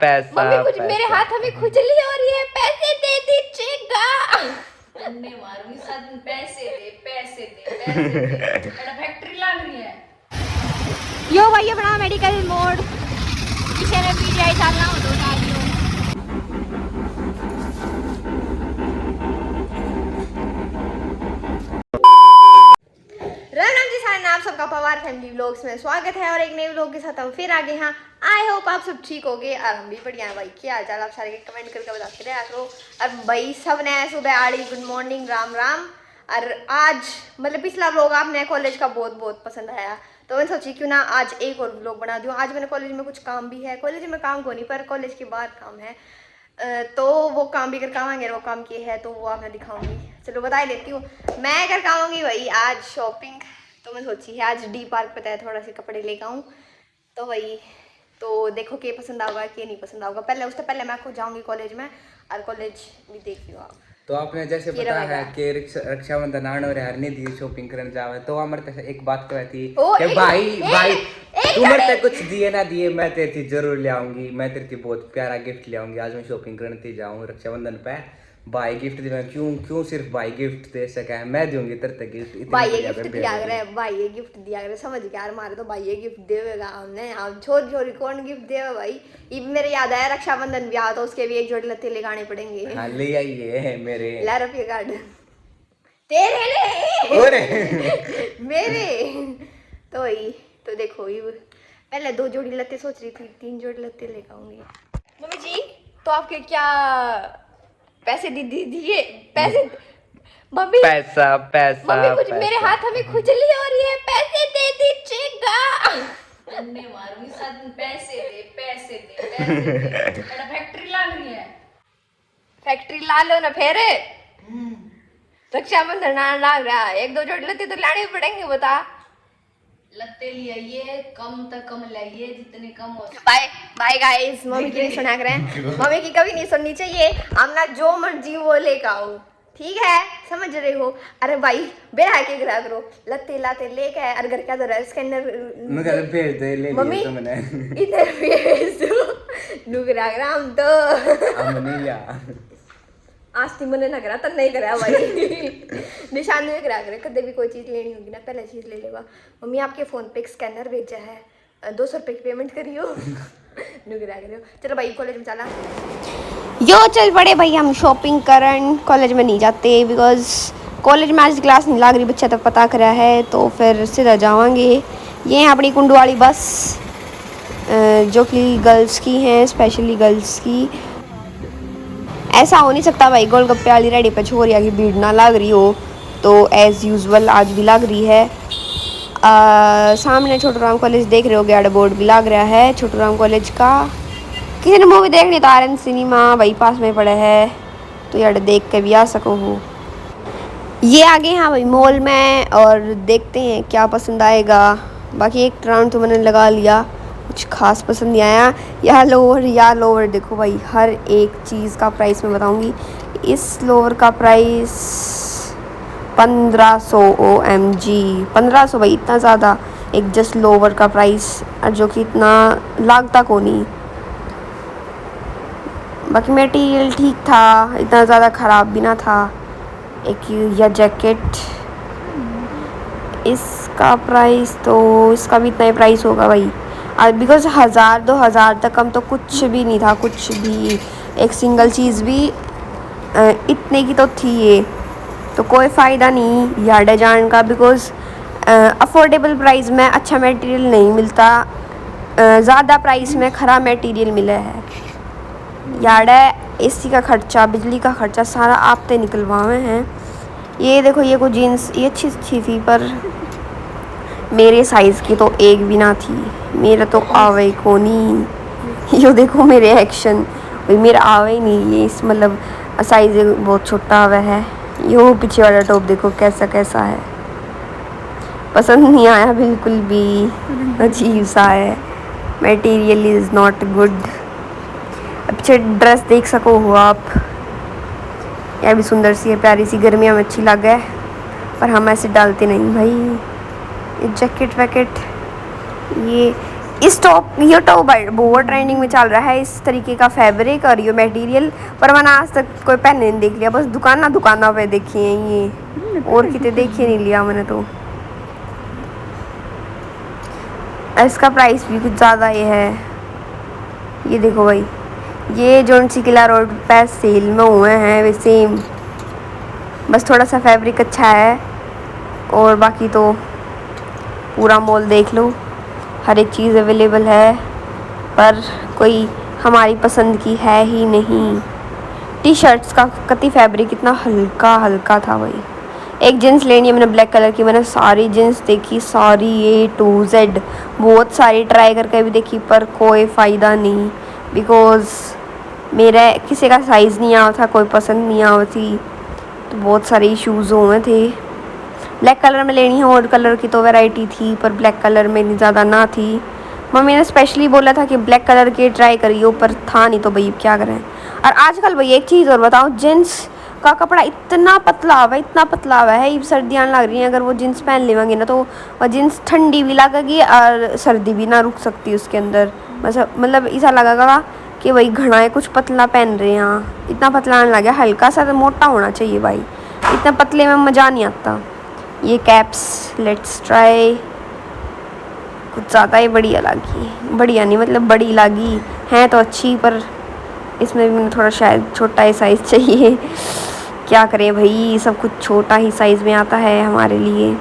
पैसा मम्मी कुछ पैसा। मेरे हाथ में खुजली हो रही है, पैसे दे दीजिएगा। अन्ने मारूंगी साथ में, पैसे दे पैसे दे पैसे दे। एटा फैक्ट्री लग रही है। यो भाई अपना मेडिकल मोड पीछे में पीजीआई चलना हो तो गाड़ियों राम जी सारे नाम सबका पवार फैमिली व्लॉग्स में स्वागत है और एक नए व्लॉग के साथ हम फिर आगे। हाँ, आई होप आप सब ठीक होगे और हम भी बढ़िया हैं। भाई क्या हाल चाल, आप सारे कमेंट करके बताते रहे करो। और भाई सब ने सुबह आड़ी गुड मॉर्निंग राम राम। और आज मतलब पिछला व्लॉग आपने कॉलेज का बहुत पसंद आया तो मैंने सोची क्यों ना आज एक और व्लॉग बना दूँ। आज मैंने कॉलेज में कुछ काम भी है, कॉलेज में काम को नहीं पर कॉलेज के बाहर काम है, तो वो काम भी कर आएंगे। वो काम किए है तो वो आप मैं दिखाऊंगी। चलो बता ही देती हूँ मैं कर आऊँगी भाई आज शॉपिंग। तो मैं सोची है आज डी पार्क पे थोड़ा से कपड़े लेकर आऊँ तो वही तो देखो क्या पसंद आओगा क्या नहीं पसंद आओगा। पहले उससे पहले मैं खुद जाऊँगी कॉलेज में और कॉलेज भी देख लियो आप। तो आपने जैसे पता है कि रक्षाबंधन आने और हरने दी शॉपिंग करने जावे तो हमारे से एक बात कहती कि भाई तू मेरे कुछ दिए ना दिए मैं तेरी जरूर ले आऊंगी, मैं तेरी बहुत प्यारा गिफ्ट ले आऊंगी। आज मैं शॉपिंग करने जाऊँ रक्षाबंधन पे, भाई गिफ्ट दे। क्यों सिर्फ भाई गिफ्ट दे सका है, मैं दूंगी तेरे गिफ्ट। भाई ये गिफ्ट दिया करे, भाई ये गिफ्ट दिया करे, समझ गया यार मारे तो भाई ये गिफ्ट देवेगा हमने। हम छोरी कौन गिफ्ट देवे भाई। ये मेरे याद आया रक्षाबंधन भी आ तो उसके भी एक जोड़ी लत्ते लगाने पड़ेंगे। हाँ ले आइए मेरे ला रुपये कार्ड तेरे ले मेरे तो वही तो देखो ये पहले 2 जोड़ी लत्ते सोच रही थी, 3 जोड़ी लत्ते लेकर आऊंगी। मम्मी जी तो आपके क्या पैसे दिए पैसे मम्मी पैसा मम्मी कुछ मेरे हाथ में खुजली हो रही है, पैसे दे दीजिएगा। अन्ने मारूंगी साथ में, पैसे दे पैसे दे पैसे दे। एटा फैक्ट्री लग रही है। फैक्ट्री ला लो ना फिर रक्षाबंधन लग रहा है, 1-2 जोड़ी लत्ते तो लाने पड़ेंगे बता। लत्ते ले आइए, कम तक कम लाइए जितने कम हो सके। Bye bye guys. मम्मी की नहीं सुना करें, मम्मी की कभी नहीं सुननी चाहिए। हम ना जो मर्जी वो लेकर आओ, ठीक है समझ रहे हो। अरे भाई बेरा के गिरा करो लत्ते लाते लेके अरे घर का जरा स्कैनर भेज दे ले मम्मी तो मैंने इधर भेज दो नुकरा ग्राम तो हमने या आस्ती मने ना करा तब नहीं करा भाई निशान नहीं करा करे। कभी भी कोई चीज़ लेनी होगी ना पहले चीज़ ले लेगा। मम्मी आपके फ़ोन पे एक स्कैनर भेजा है, 200 रुपये की पेमेंट करियो नुकरा करियो। चलो भाई कॉलेज में चला यो चल पड़े भाई हम शॉपिंग करन। कॉलेज में नहीं जाते बिकॉज कॉलेज में आज क्लास नहीं लग रही, बच्चा तक पता करा है तो फिर सीधा जावांगे। ये है अपनी कुंडू वाली बस जो कि गर्ल्स की हैं, स्पेशली गर्ल्स की। ऐसा हो नहीं सकता भाई गोलगप्पे वाली रेडी पे छोरिया की भीड़ ना लग रही हो, तो एज़ यूजुअल आज भी लग रही है। सामने छोटू राम कॉलेज देख रहे हो, गया बोर्ड भी लग रहा है छोटू राम कॉलेज का। किसी ने मूवी देखनी तो आर्यन सिनेमा वही पास में पड़े है तो यार देख के भी आ सको हो। ये आगे हाँ भाई मॉल में और देखते हैं क्या पसंद आएगा। बाकी एक राउंड तो मैंने लगा लिया, कुछ खास पसंद नहीं आया। या लोअर देखो भाई हर एक चीज़ का प्राइस मैं बताऊंगी। इस लोअर का प्राइस 1500 OMG 1500 भाई इतना ज़्यादा एक जस्ट लोअर का प्राइस, जो कि इतना लागता को नहीं। बाकी मटेरियल ठीक था, इतना ज़्यादा ख़राब भी ना था। एक यह जैकेट इसका प्राइस तो इसका भी इतना ही प्राइस होगा भाई बिकॉज 1000-2000 तक कम तो कुछ भी नहीं था, कुछ भी। एक सिंगल चीज़ भी इतने की तो थी ये, तो कोई फ़ायदा नहीं यार्ड जान का बिकॉज अफोर्डेबल प्राइस में अच्छा मटेरियल नहीं मिलता, ज़्यादा प्राइस में खराब मटेरियल मिला है। यार्ड एसी का खर्चा बिजली का खर्चा सारा आपते निकलवाए हैं। ये देखो ये कोई जीन्स ये अच्छी थी पर मेरे साइज़ की तो एक भी ना थी, मेरा तो आवे को नहीं। यो देखो मेरे एक्शन भाई मेरा आवे ही नहीं, ये इस मतलब साइज़ बहुत छोटा आवा है। यो पीछे वाला टॉप देखो कैसा है, पसंद नहीं आया बिल्कुल भी, अजीब सा है, मटेरियल इज़ नॉट गुड। पीछे ड्रेस देख सको हो आप, यह भी सुंदर सी है प्यारी सी, गर्मियों में अच्छी लग है पर हम ऐसे डालते नहीं भाई। ये जैकेट वैकेट इस टॉप ये टॉप बहुत ट्रेंडिंग में चल रहा है, इस तरीके का फैब्रिक और ये मटेरियल, पर मैंने आज तक कोई पहनने नहीं देख लिया, बस दुकाना पे देखी है ये, और कितने देखे नहीं लिया मैंने तो। इसका प्राइस भी कुछ ज़्यादा ये है, ये देखो भाई, ये जौनसी किला रोड पे सेल में हुए हैं वे सेम, बस थोड़ा सा फैब्रिक अच्छा है और बाकी तो पूरा मॉल देख लो, हर एक चीज़ अवेलेबल है, पर कोई हमारी पसंद की है ही नहीं। टी शर्ट्स का कति फैब्रिक इतना हल्का हल्का था भाई। एक जीन्स लेनी है मैंने ब्लैक कलर की, मैंने सारी जीन्स देखी, सारी A to Z, बहुत सारी ट्राई करके भी देखी, पर कोई फ़ायदा नहीं, बिकॉज़ मेरा किसी का साइज़ नहीं आया था, कोई पसंद नहीं आ थी, तो बहुत सारे इशूज़ हुए थे। ब्लैक कलर में लेनी है, और कलर की तो वैरायटी थी, पर ब्लैक कलर में इतनी ज़्यादा ना थी। मम्मी ने स्पेशली बोला था कि ब्लैक कलर के ट्राई करियो, पर था नहीं, तो भाई क्या करें। और आजकल भाई एक चीज़ और बताऊँ, जीन्स का कपड़ा इतना पतला हुआ है, इतना पतला हुआ है, सर्दियाँ लग रही हैं, अगर वो जीन्स पहन लेंगे ना तो वो जीन्स ठंडी भी लगेगी और सर्दी भी ना रुक सकती उसके अंदर, मतलब ऐसा लगेगा कि भाई घना है, कुछ पतला पहन रहे हैं, इतना पतला नहीं लगे, हल्का सा तो मोटा होना चाहिए भाई, इतना पतले में मज़ा नहीं आता। ये कैप्स लेट्स ट्राई, कुछ ज़्यादा ही बढ़िया लगी, बढ़िया नहीं मतलब बड़ी लगी हैं तो अच्छी, पर इसमें भी मुझे थोड़ा शायद छोटा ही साइज़ चाहिए, क्या करें भाई, सब कुछ छोटा ही साइज़ में आता है हमारे लिए।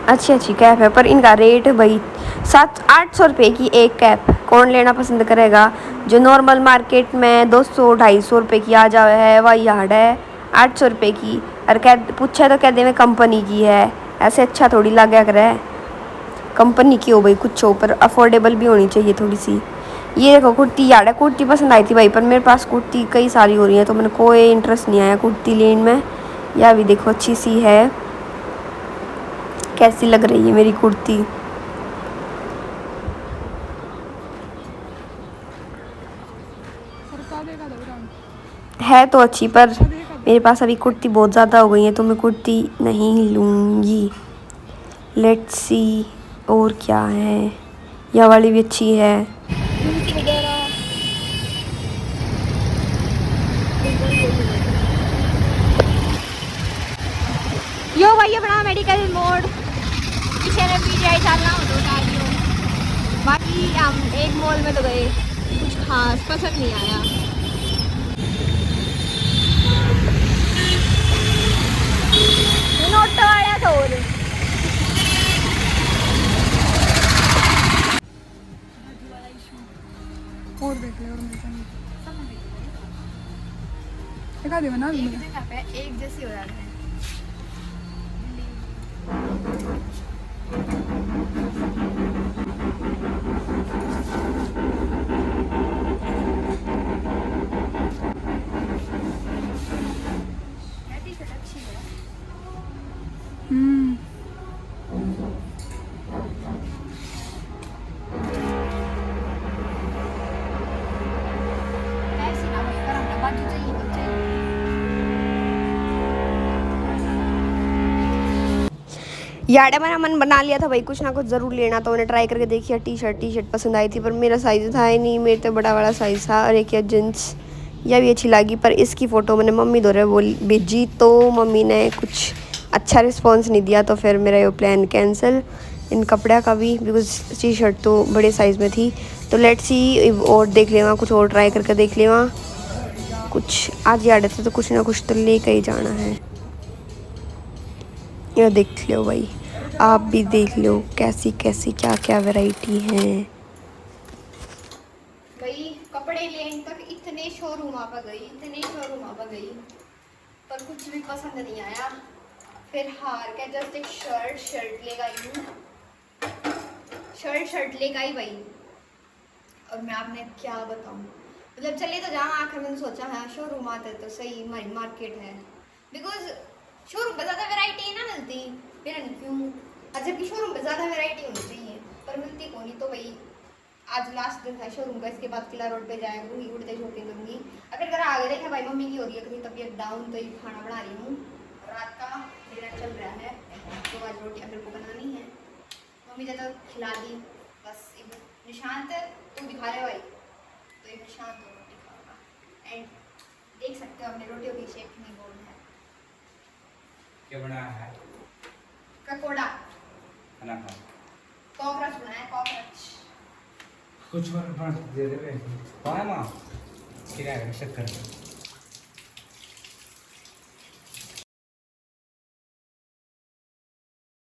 अच्छी अच्छी कैप है, पर इनका रेट भाई 700-800 रुपये की एक कैप, कौन लेना पसंद करेगा। जो नॉर्मल मार्केट में 200-250 रुपये की आ जावे है, वही यार्ड है 800 रुपये की, और कह पूछा तो कहते में कंपनी की है, ऐसे अच्छा थोड़ी लगा कर है, कंपनी की हो भाई कुछ हो, पर अफोर्डेबल भी होनी चाहिए थोड़ी सी। ये देखो कुर्ती यार है, कुर्ती पसंद आई थी भाई, पर मेरे पास कुर्ती कई सारी हो रही है, तो मैंने कोई इंटरेस्ट नहीं आया कुर्ती लेने में। यह भी देखो अच्छी सी है, कैसी लग रही है मेरी कुर्ती, है तो अच्छी, पर मेरे पास अभी कुर्ती बहुत ज़्यादा हो गई है, तो मैं कुर्ती नहीं लूँगी। लेट्स सी और क्या है, यह वाली भी अच्छी है। यो भाई अपना मेडिकल मोड पीछे ने PGI चलना हो तो डालियो। बाकी हम एक मॉल में तो गए, कुछ खास पसंद नहीं आया। नोट आया था और देख ले, और दिखा दे ना, एक जैसी हो जाता है। यार मैंने मन बना लिया था भाई कुछ ना कुछ ज़रूर लेना, तो मैंने ट्राई करके देखी, टी शर्ट पसंद आई थी, पर मेरा साइज़ था ही नहीं, मेरे तो बड़ा साइज़ था। और एक जीन्स यह भी अच्छी लगी, पर इसकी फ़ोटो मैंने मम्मी द्वारा भेजी, तो मम्मी ने कुछ अच्छा रिस्पॉन्स नहीं दिया, तो फिर मेरा ये प्लान कैंसिल इन कपड़ा का भी, बिकॉज टी शर्ट तो बड़े साइज़ में थी। तो लेट्स सी और देख लेवा, कुछ और ट्राई करके देख लेवा, कुछ आज याद थे तो कुछ ना कुछ तो लेकर ही जाना है। यह देख लो भाई, आप भी देख लो कैसी कैसी क्या क्या वैरायटी है भाई। कपड़े लेने तक इतने शोरूम आ गई, पर कुछ भी पसंद नहीं आया। फिर हार के जस्ट एक शर्ट ले गई हूँ, शर्ट ले गई भाई। और मैं आपने क्या बताऊँ, मतलब चले तो जहाँ आखिर मैंने सोचा है शोरूम आते तो सही मार्केट है, बिकॉज शोरूम पर ज़्यादा वैरायटी ना मिलती, फिर क्यों, जबकि शोरूम पर ज़्यादा वैरायटी होनी चाहिए, पर मिलती कौन नहीं। तो भाई आज लास्ट दिन था शोरूम का, इसके बाद किला रोड पे जाया करूँगी, उड़ते शॉपिंग करूँगी। अगर घर आगे देखा भाई मम्मी की हो रही है कहीं तबीयत डाउन, तो ये खाना बना रही हूँ, रात का डिनर चल रहा है, तो आज रोटियाँ मेरे को बनानी है, मम्मी ने तो खिला दी, बस निशांत तू दिखा ले भाई, तो एक निशांत दो रोटी खाएगा। एंड देख सकते हो अपने रोटियों की शेप कितनी गोल है। क्या बनाया है? ककोड़ा, खाना खा कॉकरोच बनाया, कॉकरोच। कुछ और बना दे दे। कौन है माँ? किराया चेक कर।